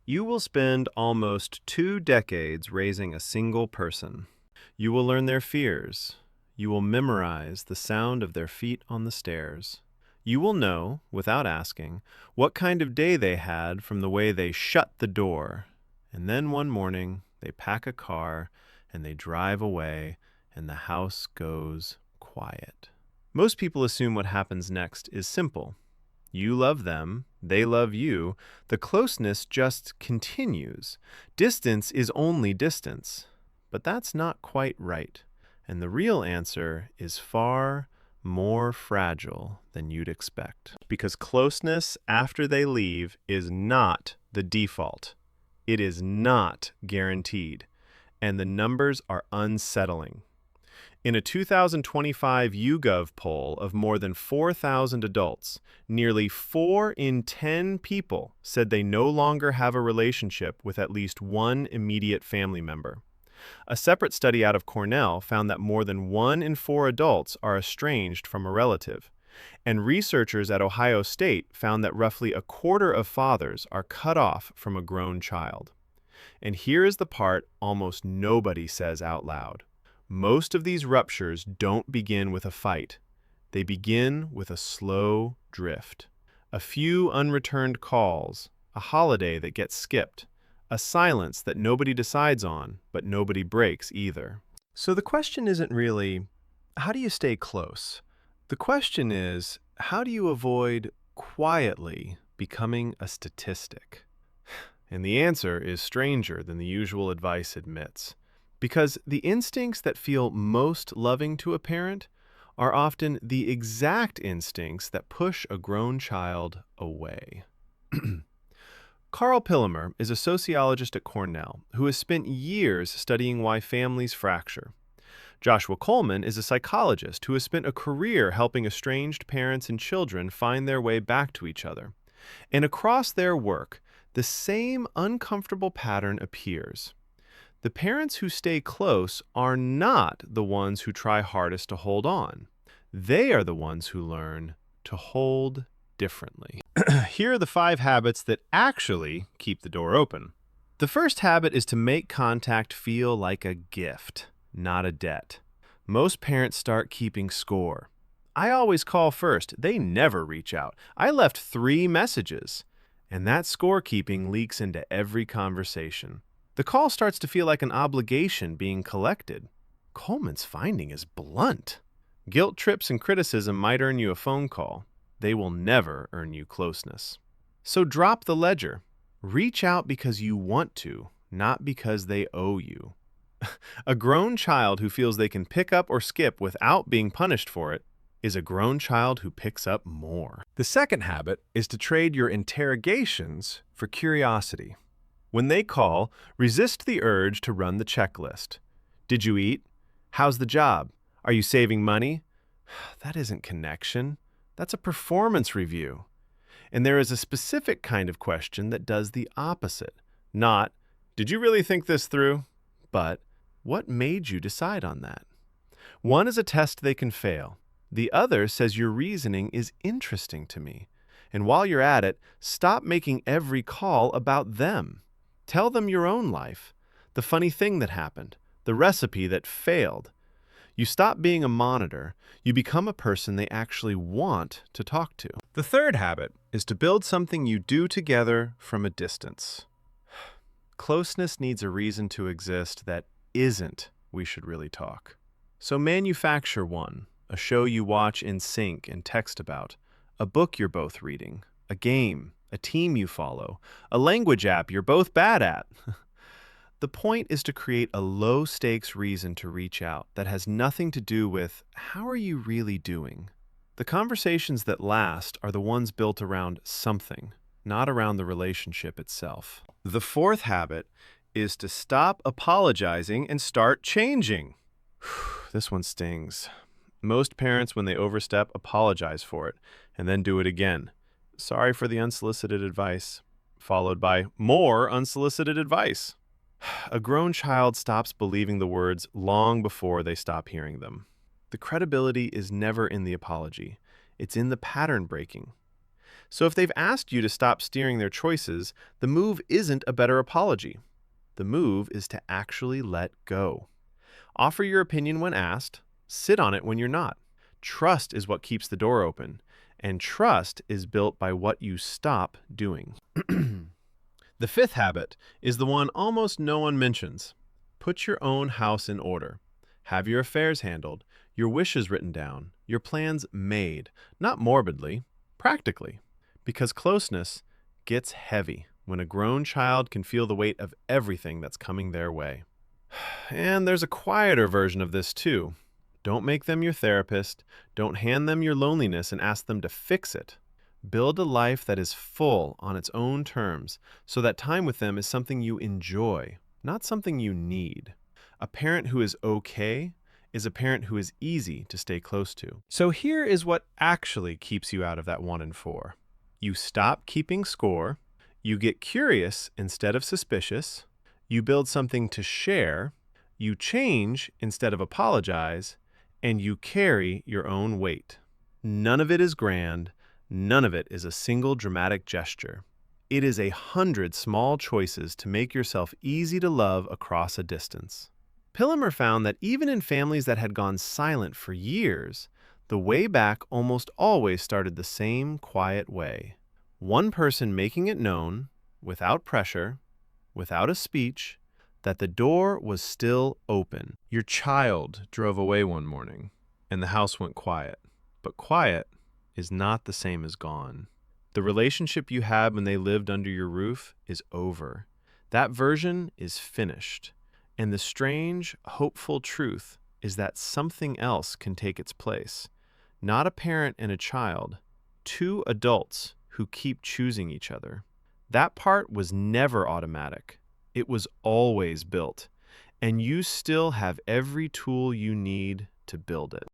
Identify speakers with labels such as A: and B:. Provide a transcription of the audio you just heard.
A: You will spend almost 2 decades raising a single person. You will learn their fears. You will memorize the sound of their feet on the stairs. You will know, without asking, what kind of day they had from the way they shut the door. And then one morning, they pack a car and they drive away, and the house goes quiet. Most people assume what happens next is simple. You love them, they love you, the closeness just continues. Distance is only distance. But that's not quite right. And the real answer is far more fragile than you'd expect. Because closeness after they leave is not the default. It is not guaranteed. And the numbers are unsettling. In a 2025 YouGov poll of more than 4,000 adults, nearly 4 in 10 people said they no longer have a relationship with at least one immediate family member. A separate study out of Cornell found that more than 1 in 4 adults are estranged from a relative. And researchers at Ohio State found that roughly a quarter of fathers are cut off from a grown child. And here is the part almost nobody says out loud. Most of these ruptures don't begin with a fight. They begin with a slow drift. A few unreturned calls, a holiday that gets skipped, a silence that nobody decides on, but nobody breaks either. So the question isn't really, how do you stay close? The question is, how do you avoid quietly becoming a statistic? And the answer is stranger than the usual advice admits. Because the instincts that feel most loving to a parent are often the exact instincts that push a grown child away. Carl Pillemer is a sociologist at Cornell who has spent years studying why families fracture. Joshua Coleman is a psychologist who has spent a career helping estranged parents and children find their way back to each other. And across their work, the same uncomfortable pattern appears. The parents who stay close are not the ones who try hardest to hold on. They are the ones who learn to hold differently. Here are the 5 habits that actually keep the door open. The first habit is to make contact feel like a gift, not a debt. Most parents start keeping score. I always call first. They never reach out. I left 3 messages. And that scorekeeping leaks into every conversation. The call starts to feel like an obligation being collected. Coleman's finding is blunt. Guilt trips and criticism might earn you a phone call. They will never earn you closeness. So drop the ledger. Reach out because you want to, not because they owe you. A grown child who feels they can pick up or skip without being punished for it is a grown child who picks up more. The second habit is to trade your interrogations for curiosity. When they call, resist the urge to run the checklist. Did you eat? How's the job? Are you saving money? That isn't connection. That's a performance review. And there is a specific kind of question that does the opposite. Not, did you really think this through? But, what made you decide on that? One is a test they can fail. The other says your reasoning is interesting to me. And while you're at it, stop making every call about them. Tell them your own life, the funny thing that happened, the recipe that failed. You stop being a monitor, you become a person they actually want to talk to. The third habit is to build something you do together from a distance. Closeness needs a reason to exist that isn't we should really talk. So manufacture one, a show you watch in sync and text about, a book you're both reading, a game, a team you follow, a language app you're both bad at. The point is to create a low-stakes reason to reach out that has nothing to do with how are you really doing. The conversations that last are the ones built around something, not around the relationship itself. The fourth habit is to stop apologizing and start changing. This one stings. Most parents, when they overstep, apologize for it and then do it again. Sorry for the unsolicited advice, followed by more unsolicited advice. A grown child stops believing the words long before they stop hearing them. The credibility is never in the apology. It's in the pattern breaking. So if they've asked you to stop steering their choices, the move isn't a better apology. The move is to actually let go. Offer your opinion when asked, sit on it when you're not. Trust is what keeps the door open, and trust is built by what you stop doing. The fifth habit is the one almost no one mentions. Put your own house in order. Have your affairs handled, your wishes written down, your plans made, not morbidly, practically. Because closeness gets heavy when a grown child can feel the weight of everything that's coming their way. And there's a quieter version of this too. Don't make them your therapist. Don't hand them your loneliness and ask them to fix it. Build a life that is full on its own terms so that time with them is something you enjoy, not something you need. A parent who is okay is a parent who is easy to stay close to. So here is what actually keeps you out of that 1 in 4. You stop keeping score, you get curious instead of suspicious, you build something to share, you change instead of apologize, and you carry your own weight. None of it is grand, none of it is a single dramatic gesture. It is 100 small choices to make yourself easy to love across a distance. Pillemer found that even in families that had gone silent for years, the way back almost always started the same quiet way. One person making it known, without pressure, without a speech, that the door was still open. Your child drove away one morning, and the house went quiet. But quiet is not the same as gone. The relationship you had when they lived under your roof is over. That version is finished. And the strange, hopeful truth is that something else can take its place. Not a parent and a child, 2 adults who keep choosing each other. That part was never automatic. It was always built, and you still have every tool you need to build it.